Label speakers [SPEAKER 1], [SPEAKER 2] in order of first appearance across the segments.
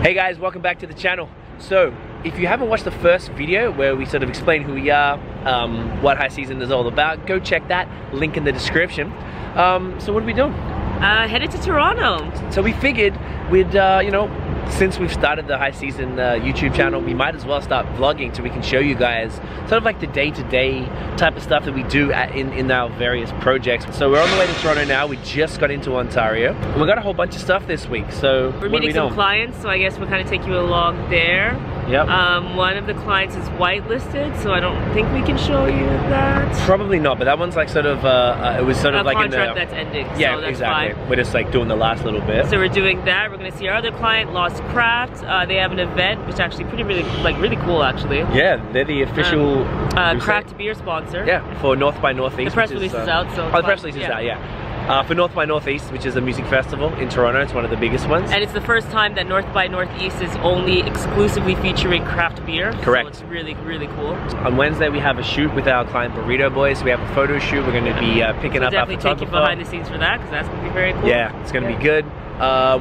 [SPEAKER 1] Hey guys, welcome back to the channel. So, if you haven't watched the first video where we sort of explain who we are, what high season is all about, go check that, link in the description. So what are we doing?
[SPEAKER 2] Headed to Toronto.
[SPEAKER 1] So we figured we'd, since we've started the high season YouTube channel, we might as well start vlogging so we can show you guys sort of like the day-to-day type of stuff that we do in our various projects. So we're on the way to Toronto now. We just got into Ontario and we got a whole bunch of stuff this week. So
[SPEAKER 2] we're meeting some clients, so I guess we'll kind of take you along there.
[SPEAKER 1] Yep.
[SPEAKER 2] One of the clients is whitelisted, so I don't think we can show you that.
[SPEAKER 1] Probably not, but that one's like sort of, it was sort of like in the
[SPEAKER 2] contract that's ending.
[SPEAKER 1] Yeah,
[SPEAKER 2] so that's
[SPEAKER 1] exactly.
[SPEAKER 2] Fine.
[SPEAKER 1] We're just like doing the last little bit.
[SPEAKER 2] So we're doing that. We're gonna see our other client, Lost Craft. They have an event, which actually really cool actually.
[SPEAKER 1] Yeah, they're the official
[SPEAKER 2] craft beer sponsor.
[SPEAKER 1] Yeah, for North by Northeast.
[SPEAKER 2] The press release is out. So
[SPEAKER 1] the press release is out. Yeah. For North by Northeast, which is a music festival in Toronto. It's one of the biggest ones.
[SPEAKER 2] And it's the first time that North by Northeast is only exclusively featuring craft beer.
[SPEAKER 1] Correct.
[SPEAKER 2] So it's really, really cool.
[SPEAKER 1] On Wednesday, we have a shoot with our client Burrito Boys. We have a photo shoot. We're going to be picking up our photographer.
[SPEAKER 2] Definitely take you behind the scenes for that, because that's going to be very cool.
[SPEAKER 1] Yeah, it's going to be good.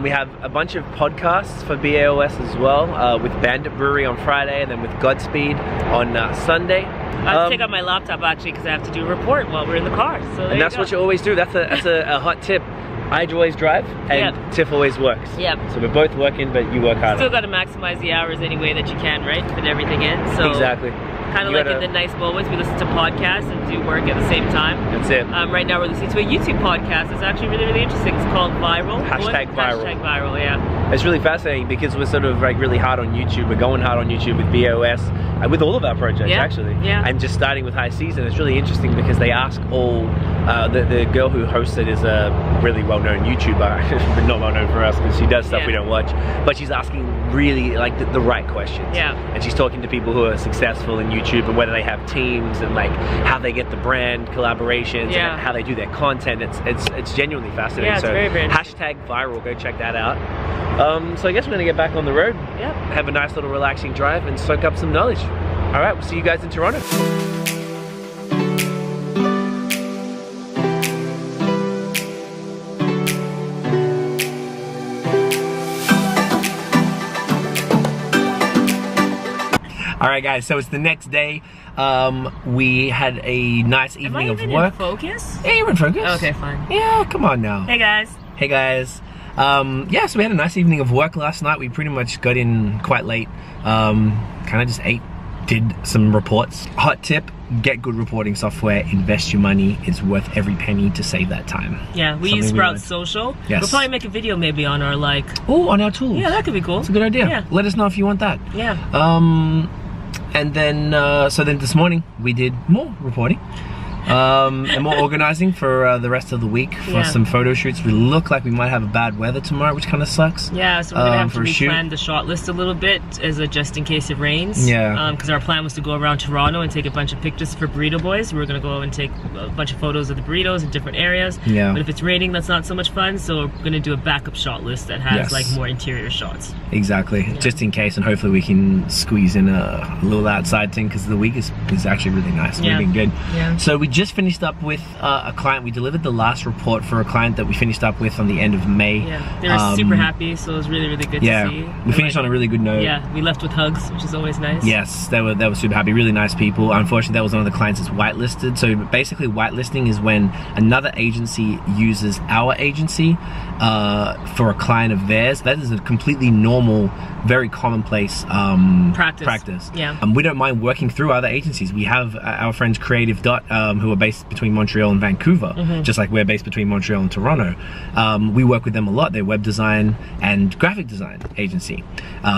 [SPEAKER 1] We have a bunch of podcasts for BAOS as well, with Bandit Brewery on Friday, and then with Godspeed on Sunday.
[SPEAKER 2] I have to take out my laptop actually because I have to do a report while we're in the car. So
[SPEAKER 1] and that's what you always do. That's a hot tip. I always drive and Tiff always works.
[SPEAKER 2] Yep.
[SPEAKER 1] So we're both working, but you work harder.
[SPEAKER 2] Still got to maximize the hours any way that you can, right? Fit everything in. So
[SPEAKER 1] exactly.
[SPEAKER 2] Kind of like in the nice moments, we listen to podcasts and do work at the same time.
[SPEAKER 1] That's it.
[SPEAKER 2] Right now we're listening to a YouTube podcast. It's actually really, really interesting. It's called Viral.
[SPEAKER 1] Hashtag Viral.
[SPEAKER 2] Hashtag Viral, yeah.
[SPEAKER 1] It's really fascinating because we're sort of like really hard on YouTube. We're going hard on YouTube with BOS and with all of our projects actually.
[SPEAKER 2] Yeah.
[SPEAKER 1] And just starting with high season, it's really interesting because they ask all, the girl who hosts it is a really well-known YouTuber, but not well-known for us because she does stuff we don't watch. But she's asking really like the right questions.
[SPEAKER 2] Yeah.
[SPEAKER 1] And she's talking to people who are successful in YouTube and whether they have teams and like how they get the brand collaborations and how they do their content. It's genuinely fascinating.
[SPEAKER 2] Yeah, it's very, very
[SPEAKER 1] hashtag Viral, go check that out. So I guess we're gonna get back on the road.
[SPEAKER 2] Yep.
[SPEAKER 1] Have a nice little relaxing drive and soak up some knowledge. All right, we'll see you guys in Toronto. Alright guys, so it's the next day. We had a nice evening of work.
[SPEAKER 2] In focus?
[SPEAKER 1] Yeah, you're in focus.
[SPEAKER 2] Okay, fine.
[SPEAKER 1] Yeah, come on now.
[SPEAKER 2] Hey guys.
[SPEAKER 1] Hey guys. Yeah, so we had a nice evening of work last night. We pretty much got in quite late. Kind of just ate, did some reports. Hot tip, get good reporting software, invest your money. It's worth every penny to save that time.
[SPEAKER 2] Yeah, we use Sprout Social.
[SPEAKER 1] Yes.
[SPEAKER 2] We'll probably make a video maybe on our
[SPEAKER 1] Oh, on our tools.
[SPEAKER 2] Yeah, that could be cool.
[SPEAKER 1] That's a good idea. Yeah. Let us know if you want that.
[SPEAKER 2] Yeah.
[SPEAKER 1] And then, so then this morning we did more reporting and more organizing for the rest of the week for some photo shoots. We look like we might have a bad weather tomorrow, which kind of sucks.
[SPEAKER 2] Yeah, so we're gonna have to replan the shot list a little bit as a just in case it rains.
[SPEAKER 1] Yeah.
[SPEAKER 2] Because our plan was to go around Toronto and take a bunch of pictures for Burrito Boys. We were gonna go and take a bunch of photos of the burritos in different areas.
[SPEAKER 1] Yeah.
[SPEAKER 2] But if it's raining, that's not so much fun. So we're gonna do a backup shot list that has like more interior shots.
[SPEAKER 1] Exactly, just in case, and hopefully we can squeeze in a little outside thing because the week is actually really nice. We've been good.
[SPEAKER 2] Yeah.
[SPEAKER 1] So we just finished up with a client. We delivered the last report for a client that we finished up with on the end of May.
[SPEAKER 2] Yeah, they were super happy, so it was really, really good to see.
[SPEAKER 1] We finished on a really good note.
[SPEAKER 2] Yeah, we left with hugs, which is always nice.
[SPEAKER 1] Yes, they were super happy, really nice people. Unfortunately, that was one of the clients that's whitelisted. So basically, whitelisting is when another agency uses our agency for a client of theirs. That is a completely normal, very commonplace practice.
[SPEAKER 2] Yeah.
[SPEAKER 1] We don't mind working through other agencies. We have our friends Creative Dot, who are based between Montreal and Vancouver, just like we're based between Montreal and Toronto. We work with them a lot. They're web design and graphic design agency.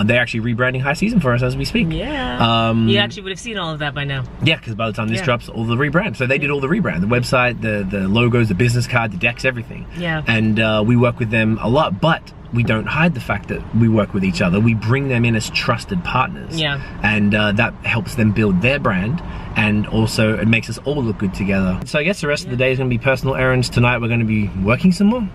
[SPEAKER 1] They're actually rebranding High Season for us as we speak.
[SPEAKER 2] Yeah. You actually would have seen all of that by now.
[SPEAKER 1] Yeah, because by the time this drops, all the rebrand. So they did all the rebrand, the website, the logos, the business card, the decks, everything.
[SPEAKER 2] Yeah.
[SPEAKER 1] And we work with them a lot, but we don't hide the fact that we work with each other. We bring them in as trusted partners.
[SPEAKER 2] Yeah.
[SPEAKER 1] And that helps them build their brand, and also it makes us all look good together. So I guess the rest of the day is going to be personal errands. Tonight we're going to be working some more.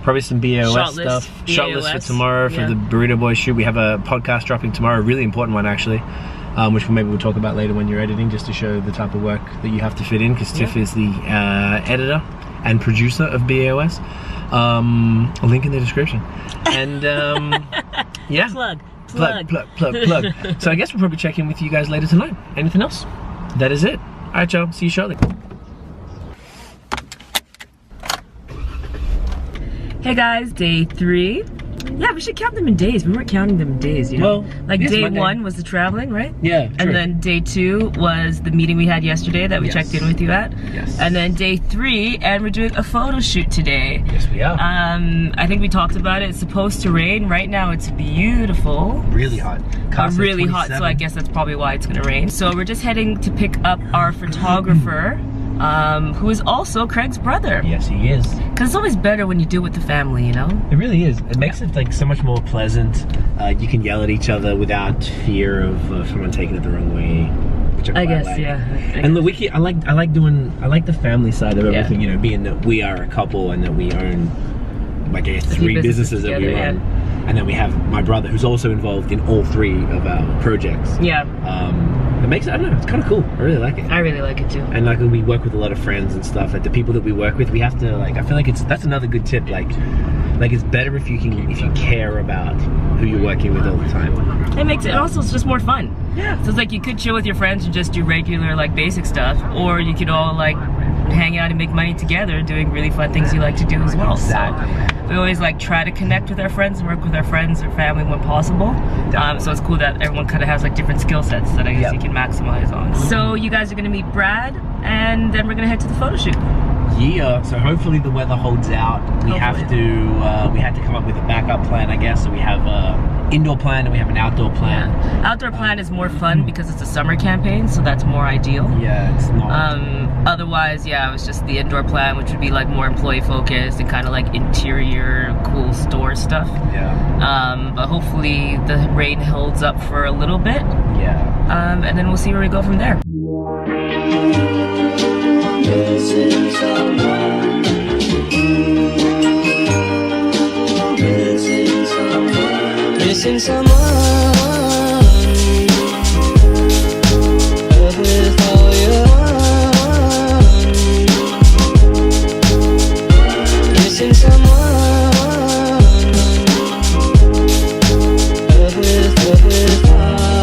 [SPEAKER 1] Probably some BAOS stuff. Shot list for tomorrow for the Burrito Boys shoot. We have a podcast dropping tomorrow, a really important one actually, which maybe we'll talk about later when you're editing, just to show the type of work that you have to fit in, because Tiff is the editor and producer of BAOS. A link in the description. And yeah.
[SPEAKER 2] Plug.
[SPEAKER 1] So I guess we'll probably check in with you guys later tonight. Anything else? That is it. All right, y'all. See you shortly.
[SPEAKER 2] Hey guys, day 3. Yeah, we should count them in days. We weren't counting them in days, you know?
[SPEAKER 1] Well,
[SPEAKER 2] like day
[SPEAKER 1] Monday.
[SPEAKER 2] 1 was the traveling, right?
[SPEAKER 1] Yeah, true.
[SPEAKER 2] And then day 2 was the meeting we had yesterday that we checked in with you at.
[SPEAKER 1] Yes.
[SPEAKER 2] And then day 3, and we're doing a photo shoot today.
[SPEAKER 1] Yes, we are.
[SPEAKER 2] I think we talked about it. It's supposed to rain. Right now it's beautiful.
[SPEAKER 1] Really hot.
[SPEAKER 2] Really hot, so I guess that's probably why it's gonna rain. So we're just heading to pick up our photographer, who is also Craig's brother.
[SPEAKER 1] Yes, he is.
[SPEAKER 2] Because it's always better when you do it with the family, you know?
[SPEAKER 1] It really is. It makes it like so much more pleasant. You can yell at each other without fear of someone taking it the wrong way. Which I
[SPEAKER 2] guess,
[SPEAKER 1] like.
[SPEAKER 2] yeah.
[SPEAKER 1] And the wiki, I like the family side of everything. You know, being that we are a couple and that we own, like, I guess, 3 businesses that we run.
[SPEAKER 2] Yeah.
[SPEAKER 1] And then we have my brother, who's also involved in all 3 of our projects.
[SPEAKER 2] Yeah.
[SPEAKER 1] It makes it, I don't know, it's kind of cool. I really like it.
[SPEAKER 2] I really like it too.
[SPEAKER 1] And like when we work with a lot of friends and stuff, like the people that we work with, we have to like, I feel like that's another good tip. Like it's better if you care about who you're working with all the time.
[SPEAKER 2] It makes it, also it's just more fun.
[SPEAKER 1] Yeah.
[SPEAKER 2] So it's like you could chill with your friends and just do regular like basic stuff, or you could all like hang out and make money together doing really fun things you like to do as well.
[SPEAKER 1] Exactly.
[SPEAKER 2] So we always like try to connect with our friends and work with our friends or family when possible. So it's cool that everyone kind of has like different skill sets that I guess you can maximize on. So you guys are gonna meet Brad, and then we're gonna head to the photo shoot.
[SPEAKER 1] Yeah, so hopefully the weather holds out. We had to come up with a backup plan, I guess. So we have an indoor plan and we have an outdoor plan.
[SPEAKER 2] Yeah. Outdoor plan is more fun because it's a summer campaign, so that's more ideal.
[SPEAKER 1] Yeah, it's not.
[SPEAKER 2] Otherwise, yeah, it was just the indoor plan, which would be like more employee focused and kind of like interior cool store stuff.
[SPEAKER 1] Yeah.
[SPEAKER 2] But hopefully the rain holds up for a little bit.
[SPEAKER 1] Yeah.
[SPEAKER 2] And then we'll see where we go from there.
[SPEAKER 3] Missing someone. Missing someone. Missing someone. Love with all your heart. Missing someone. Love with heart.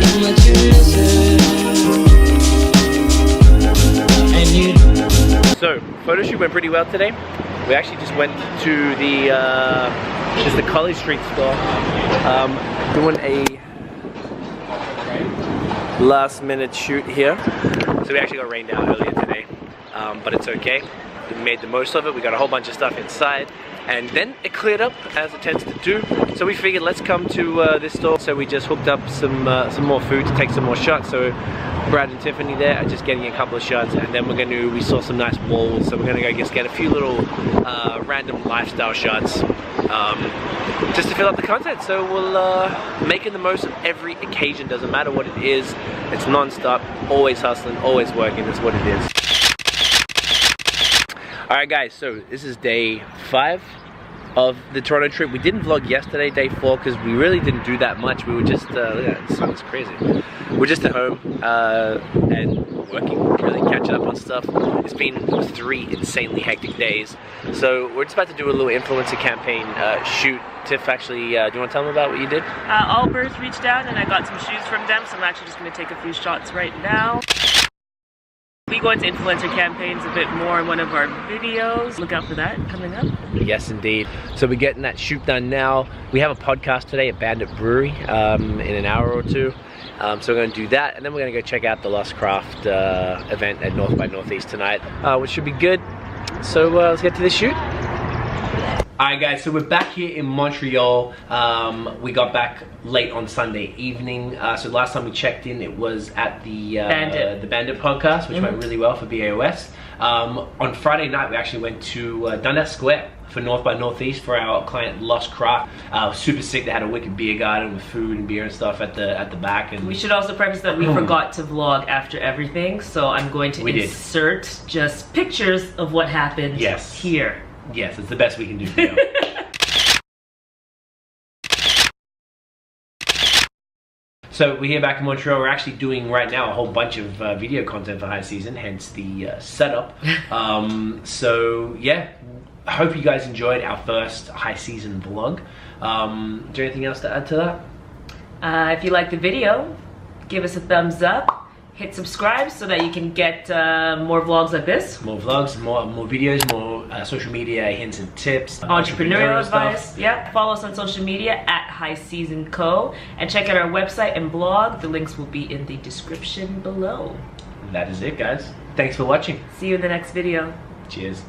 [SPEAKER 3] How much you missing? And you.
[SPEAKER 1] So, photo shoot went pretty well today. We actually just went to the College Street store, doing a last minute shoot here. So we actually got rained out earlier today, but it's okay. We made the most of it. We got a whole bunch of stuff inside, and then it cleared up as it tends to do. So we figured let's come to this store. So we just hooked up some more food to take some more shots. So Brad and Tiffany there are just getting a couple of shots, and then we saw some nice walls, so we're gonna go just get a few little random lifestyle shots just to fill up the content. So we'll making the most of every occasion, doesn't matter what it is, it's non-stop, always hustling, always working, that's what it is. Alright guys, so this is day 5 of the Toronto trip. We didn't vlog yesterday, day 4, because we really didn't do that much. We were just, look at that, the sun's crazy. We're just at home and working, really catching up on stuff. It's been 3 insanely hectic days. So we're just about to do a little influencer campaign shoot. Tiff, actually, do you want to tell them about what you did?
[SPEAKER 2] Allbirds reached out and I got some shoes from them, so I'm actually just going to take a few shots right now. We go into influencer campaigns a bit more in one of our videos. Look out for that coming up.
[SPEAKER 1] Yes, indeed. So we're getting that shoot done now. We have a podcast today at Bandit Brewery in an hour or 2. So we're going to do that, and then we're going to go check out the Lost Craft event at North by Northeast tonight, which should be good. So let's get to the shoot. Alright guys, so we're back here in Montreal. We got back late on Sunday evening. So last time we checked in, it was at the Bandit podcast, which went really well for BAOS. On Friday night, we actually went to Dundas Square for North by Northeast for our client Lost Craft. Super sick. They had a wicked beer garden with food and beer and stuff at the back. And
[SPEAKER 2] we should also preface that we forgot to vlog after everything, so I'm going to insert just pictures of what happened here.
[SPEAKER 1] Yes, it's the best we can do for you. So we're here back in Montreal. We're actually doing right now a whole bunch of video content for high season, hence the setup. So yeah, I hope you guys enjoyed our first high season vlog. Is there anything else to add to that?
[SPEAKER 2] If you liked the video, give us a thumbs up. Hit subscribe so that you can get more vlogs like this.
[SPEAKER 1] More vlogs, more videos, more social media hints and tips.
[SPEAKER 2] Entrepreneurial advice. Yeah. Follow us on social media at High Season Co. And check out our website and blog. The links will be in the description below.
[SPEAKER 1] That is it, guys. Thanks for watching.
[SPEAKER 2] See you in the next video.
[SPEAKER 1] Cheers.